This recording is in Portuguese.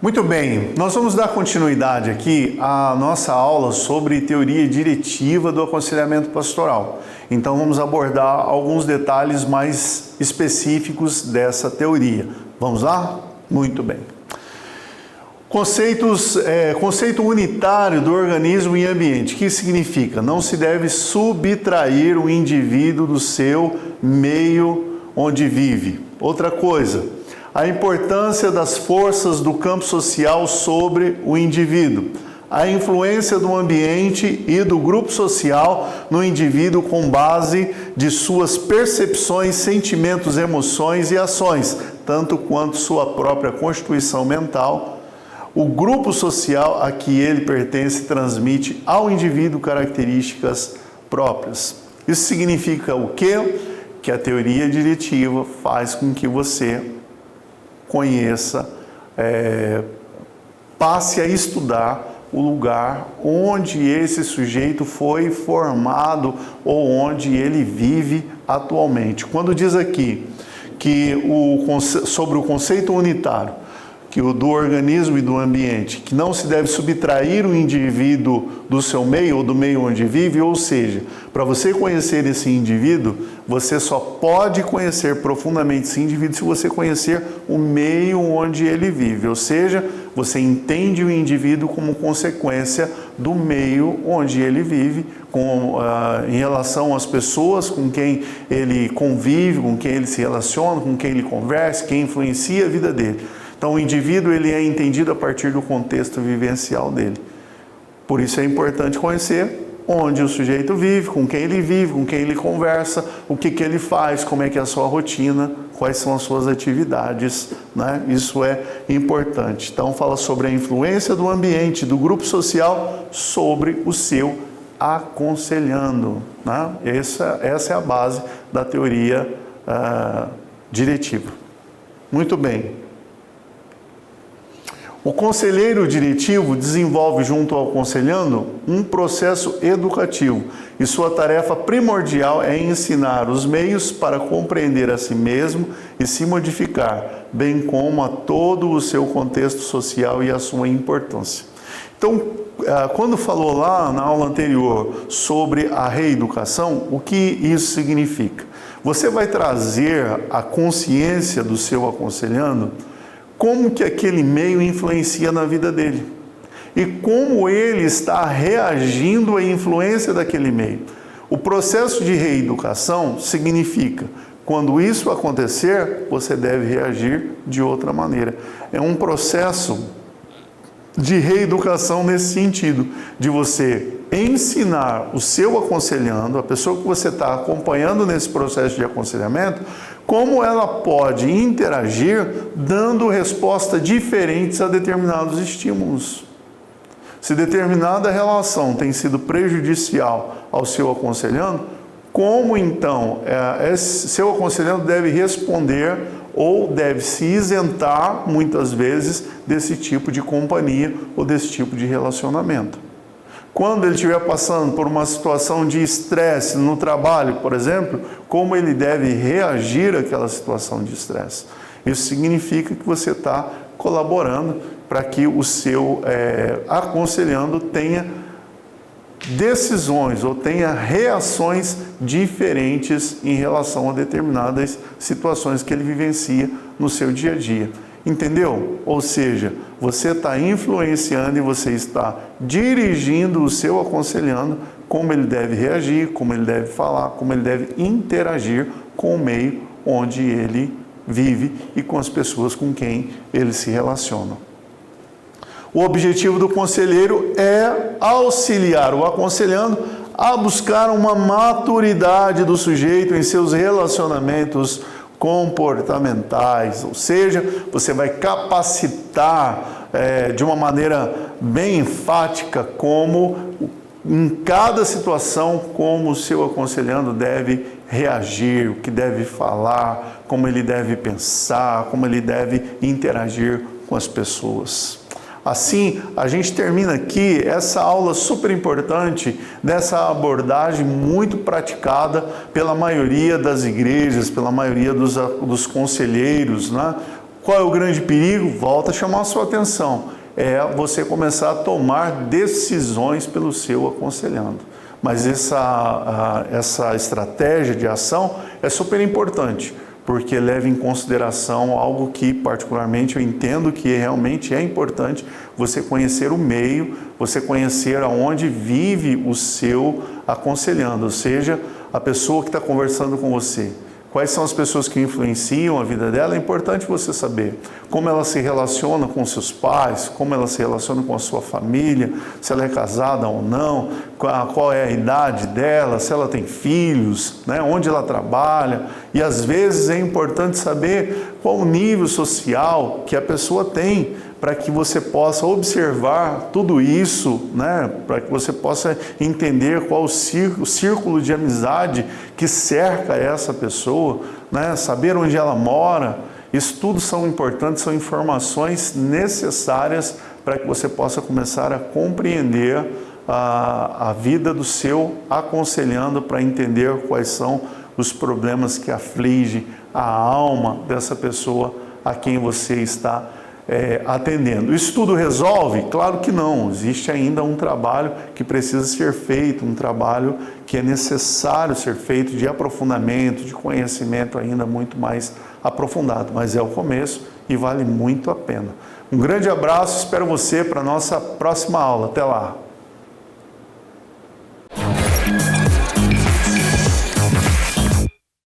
Muito bem, nós vamos dar continuidade aqui à nossa aula sobre teoria diretiva do aconselhamento pastoral. Então vamos abordar alguns detalhes mais específicos dessa teoria. Vamos lá? Muito bem. Conceito unitário do organismo e ambiente. O que significa? Não se deve subtrair o indivíduo do seu meio onde vive. Outra coisa, a importância das forças do campo social sobre o indivíduo, a influência do ambiente e do grupo social no indivíduo com base de suas percepções, sentimentos, emoções e ações, tanto quanto sua própria constituição mental. O grupo social a que ele pertence transmite ao indivíduo características próprias. Isso significa o quê? Que a teoria diretiva faz com que você conheça, passe a estudar o lugar onde esse sujeito foi formado ou onde ele vive atualmente. Quando diz aqui que sobre o conceito unitário, que o do organismo e do ambiente, que não se deve subtrair o indivíduo do seu meio ou do meio onde vive, ou seja, para você conhecer esse indivíduo, você só pode conhecer profundamente esse indivíduo se você conhecer o meio onde ele vive, ou seja, você entende o indivíduo como consequência do meio onde ele vive, em relação às pessoas com quem ele convive, com quem ele se relaciona, com quem ele conversa, quem influencia a vida dele. Então, o indivíduo ele é entendido a partir do contexto vivencial dele. Por isso é importante conhecer onde o sujeito vive, com quem ele conversa, o que ele faz, como é que é a sua rotina, quais são as suas atividades, né? Isso é importante. Então, fala sobre a influência do ambiente, do grupo social sobre o seu aconselhando, né? Essa é a base da teoria diretiva. Muito bem. O conselheiro diretivo desenvolve junto ao aconselhando um processo educativo e sua tarefa primordial é ensinar os meios para compreender a si mesmo e se modificar, bem como a todo o seu contexto social e a sua importância. Então, quando falou lá na aula anterior sobre a reeducação, o que isso significa? Você vai trazer a consciência do seu aconselhando como que aquele meio influencia na vida dele e como ele está reagindo à influência daquele meio. O processo de reeducação significa, quando isso acontecer, você deve reagir de outra maneira. É um processo de reeducação nesse sentido, de você ensinar o seu aconselhando, a pessoa que você está acompanhando nesse processo de aconselhamento, como ela pode interagir dando respostas diferentes a determinados estímulos. Se determinada relação tem sido prejudicial ao seu aconselhando, como então esse seu aconselhando deve responder ou deve se isentar, muitas vezes, desse tipo de companhia ou desse tipo de relacionamento. Quando ele estiver passando por uma situação de estresse no trabalho, por exemplo, como ele deve reagir àquela situação de estresse. Isso significa que você está colaborando para que o seu aconselhando tenha decisões ou tenha reações diferentes em relação a determinadas situações que ele vivencia no seu dia a dia. Entendeu? Ou seja, você está influenciando e você está dirigindo o seu aconselhando como ele deve reagir, como ele deve falar, como ele deve interagir com o meio onde ele vive e com as pessoas com quem ele se relaciona. O objetivo do conselheiro é auxiliar o aconselhando a buscar uma maturidade do sujeito em seus relacionamentos comportamentais, ou seja, você vai capacitar de uma maneira bem enfática como em cada situação, como o seu aconselhando deve reagir, o que deve falar, como ele deve pensar, como ele deve interagir com as pessoas. Assim, a gente termina aqui essa aula super importante dessa abordagem muito praticada pela maioria das igrejas, pela maioria dos conselheiros, né? Qual é o grande perigo? Volta a chamar a sua atenção. É você começar a tomar decisões pelo seu aconselhando. Mas essa estratégia de ação é super importante, porque leva em consideração algo que particularmente eu entendo que realmente é importante, você conhecer o meio, você conhecer aonde vive o seu aconselhando, ou seja, a pessoa que está conversando com você. Quais são as pessoas que influenciam a vida dela? É importante você saber como ela se relaciona com seus pais, como ela se relaciona com a sua família, se ela é casada ou não, qual é a idade dela, se ela tem filhos, né, onde ela trabalha. E às vezes é importante saber qual o nível social que a pessoa tem, para que você possa observar tudo isso, né? Para que você possa entender qual o círculo de amizade que cerca essa pessoa, né? Saber onde ela mora. Isso tudo são importantes, são informações necessárias para que você possa começar a compreender a vida do seu aconselhando, para entender quais são os problemas que afligem a alma dessa pessoa a quem você está atendendo. Isso tudo resolve? Claro que não. Existe ainda um trabalho que precisa ser feito, um trabalho que é necessário ser feito de aprofundamento, de conhecimento ainda muito mais aprofundado. Mas é o começo e vale muito a pena. Um grande abraço, espero você para a nossa próxima aula. Até lá!